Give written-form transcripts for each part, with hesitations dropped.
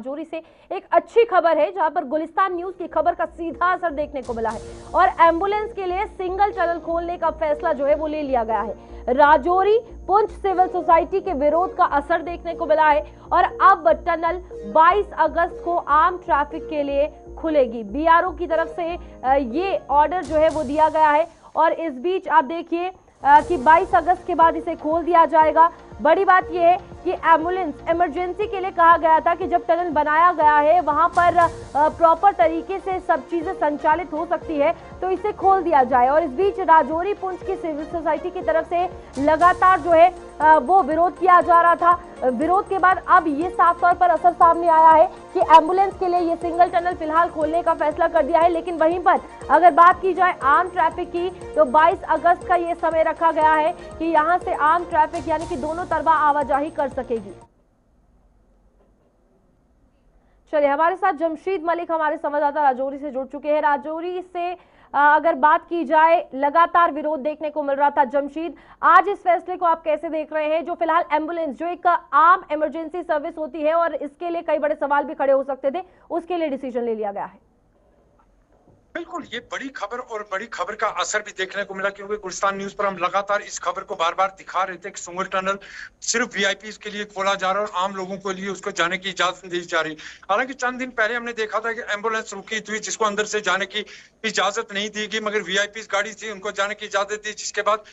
राजौरी से एक अच्छी खबर है, जहां पर गुलिस्तान न्यूज की खबर का सीधा असर देखने को मिला है और एम्बुलेंस के लिए सिंगल टनल खोलने का फैसला जो है वो ले लिया गया है। राजौरी पुंछ सिविल सोसाइटी के विरोध का असर देखने को मिला है और अब टनल 22 अगस्त को आम ट्रैफिक के लिए खुलेगी। बीआरओ की तरफ से ये ऑर्डर जो है वो दिया गया है और इस बीच आप देखिए कि 22 अगस्त के बाद इसे खोल दिया जाएगा। बड़ी बात यह है कि एम्बुलेंस इमरजेंसी के लिए कहा गया था कि जब टनल बनाया गया है वहां पर प्रॉपर तरीके से सब चीजें संचालित हो सकती है, तो इसे खोल दिया जाए। और इस बीच राजौरी पुंछ की सिविल सोसाइटी की तरफ से लगातार जो है वो विरोध किया जा रहा था। विरोध के बाद अब ये साफ तौर पर असर सामने आया है कि एम्बुलेंस के लिए ये सिंगल टनल फिलहाल खोलने का फैसला कर दिया है। लेकिन वहीं पर अगर बात की जाए आम ट्रैफिक की, तो 22 अगस्त का ये समय रखा गया है कि यहाँ से आम ट्रैफिक यानी कि दोनों तरफा आवाजाही कर सकेगी। चलिए, हमारे साथ जमशीद मलिक हमारे संवाददाता राजौरी से जुड़ चुके हैं। राजौरी से अगर बात की जाए, लगातार विरोध देखने को मिल रहा था। जमशीद, आज इस फैसले को आप कैसे देख रहे हैं, जो फिलहाल एम्बुलेंस जो एक आम इमरजेंसी सर्विस होती है और इसके लिए कई बड़े सवाल भी खड़े हो सकते थे, उसके लिए डिसीजन ले लिया गया है? बिल्कुल, ये बड़ी खबर और बड़ी खबर का असर भी देखने को मिला, क्योंकि गुलिस्तान न्यूज पर हम लगातार इस खबर को बार बार दिखा रहे थे कि सिंगल टनल सिर्फ वीआईपी के लिए खोला जा रहा है और आम लोगों के लिए उसको जाने की इजाजत दी जा रही। हालांकि चंद दिन पहले हमने देखा था कि एम्बुलेंस रुकी थी जिसको अंदर से जाने की इजाजत नहीं दी गई, मगर वीआईपी गाड़ी थी उनको जाने की इजाजत दी, जिसके बाद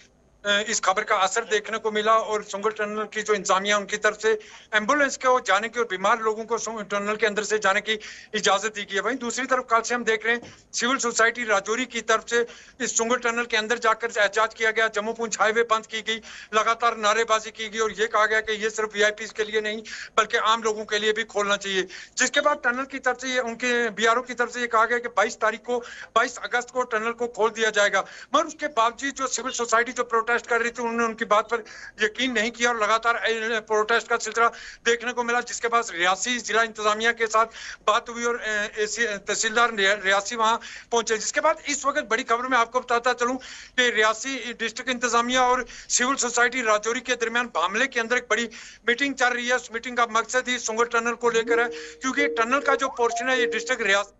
इस खबर का असर देखने को मिला और सिंगल टनल की जो इंतजामिया उनकी तरफ से एम्बुलेंस को जाने की और बीमार लोगों को टनल के अंदर से जाने की इजाजत दी गई है। वहीं दूसरी तरफ कल से हम देख रहे हैं सिविल सोसाइटी राजौरी की तरफ से इस सिंगल टनल के अंदर जाकर एहतजाज किया गया, जम्मू पुंछ हाईवे बंद की गई, लगातार नारेबाजी की गई और ये कहा गया कि ये सिर्फ वीआईपी के लिए नहीं बल्कि आम लोगों के लिए भी खोलना चाहिए। जिसके बाद टनल की तरफ से उनके बीआरओ की तरफ से ये कहा गया कि 22 अगस्त को टनल को खोल दिया जाएगा। मगर उसके बावजूद जो सिविल सोसाइटी जो प्रोटेस्ट कर रही थी, उन्होंने उनकी बात पर यकीन नहीं किया और लगातार प्रोटेस्ट का सिलसिला देखने को मिला, जिसके बाद रियासी जिला इंतजामिया के साथ बात हुई और तहसीलदार रियासी वहां पहुंचे। जिसके बाद इस वक्त बड़ी खबर में आपको बताता चलूं कि रियासी डिस्ट्रिक्ट इंतजामिया और सिविल सोसाइटी राजौरी के दरमियान मामले के अंदर एक बड़ी मीटिंग चल रही है। उस मीटिंग का मकसद ही सिंगल टनल को लेकर है, क्योंकि टनल का जो पोर्शन है ये डिस्ट्रिक्ट रियासी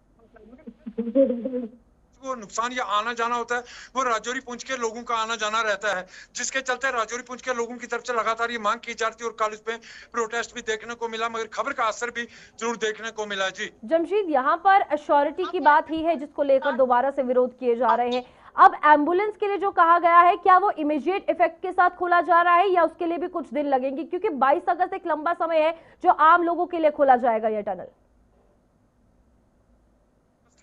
को नुकसान या आना जाना होता है, वो राजौरी पुंछ के लोगों का आना जाना रहता है, जिसके चलते राजौरी पुंछ के लोगों की तरफ से लगातार ये मांग की जाती है और कल इसमें प्रोटेस्ट भी देखने को मिला, मगर खबर का असर भी जरूर देखने को मिला। जी जमशीद, यहाँ पर अश्योरिटी की बात ही है जिसको लेकर दोबारा से विरोध किए जा रहे हैं। अब एम्बुलेंस के लिए जो कहा गया है, क्या वो इमीडिएट इफेक्ट के साथ खोला जा रहा है या उसके लिए भी कुछ दिन लगेंगे? क्योंकि 22 अगस्त एक लंबा समय है जो आम लोगों के लिए खोला जाएगा यह टनल।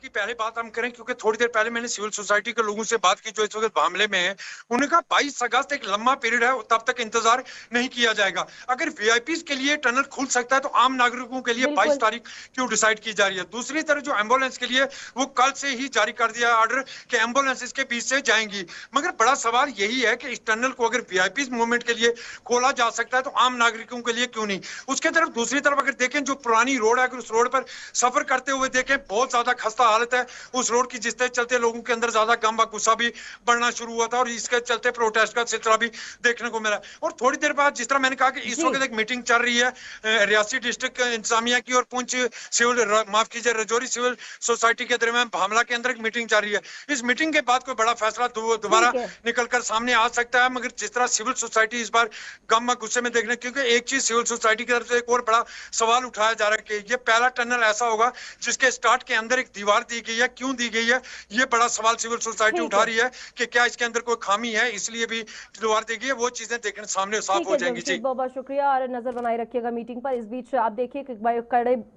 की पहले बात हम करें, क्योंकि थोड़ी देर पहले मैंने सिविल सोसाइटी के लोगों से बात की जो इस वक्त मामले में है। उन्होंने कहा 22 अगस्त एक लंबा पीरियड है, तब तक इंतजार नहीं किया जाएगा। अगर वीआईपी के लिए टनल खुल सकता है तो आम नागरिकों के लिए 22 तारीख क्यों डिसाइड की जा रही है? दूसरी तरफ जो एम्बुलेंस के लिए वो कल से ही जारी कर दिया ऑर्डर कि एम्बुलेंस इसके बीच से जाएंगी। मगर बड़ा सवाल यही है कि इस टनल को अगर वीआईपी मूवमेंट के लिए खोला जा सकता है तो आम नागरिकों के लिए क्यों नहीं? उसके तरफ दूसरी तरफ अगर देखें, जो पुरानी रोड है, अगर उस रोड पर सफर करते हुए देखें, बहुत ज्यादा खस्ता हालत है उस रोड की, जिसके चलते लोगों के अंदर ज्यादा गम व गुस्सा भी बढ़ना शुरू हुआ था और इसके चलते प्रोटेस्ट का सिलसिला भी देखने को मिला। और थोड़ी देर बाद, जिस तरह मैंने कहा कि इस वक्त एक मीटिंग चल रही है रियासी डिस्ट्रिक्ट इंतजामिया की और Poonch civil Rajouri civil society के दरमियान भामला के अंदर एक मीटिंग चल रही है। इस मीटिंग के बाद कोई बड़ा फैसला दोबारा निकलकर सामने आ सकता है, मगर जिस तरह सिविल सोसाइटी इस बार गम व गुस्से में देखने, क्योंकि एक चीज सिविल सोसाइटी की तरफ से एक और बड़ा सवाल उठाया जा रहा है कि ये पहला टनल ऐसा होगा जिसके स्टार्ट के अंदर एक दीवार दी गई है, क्यों दी गई है? ये बड़ा सवाल सिविल सोसाइटी उठा रही है कि क्या इसके अंदर कोई खामी है, इसलिए भी दीवार दी गई है। वो चीजें देखने सामने साफ हो जाएंगी। जी बहुत बहुत शुक्रिया और नजर बनाए रखिएगा मीटिंग पर। इस बीच आप देखिए कि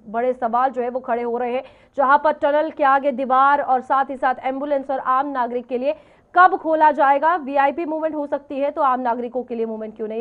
बड़े सवाल जो है वो खड़े हो रहे हैं, जहां पर टनल के आगे दीवार और साथ ही साथ एम्बुलेंस और आम नागरिक के लिए कब खोला जाएगा? वीआईपी मूवमेंट हो सकती है तो आम नागरिकों के लिए मूवमेंट क्यों नहीं?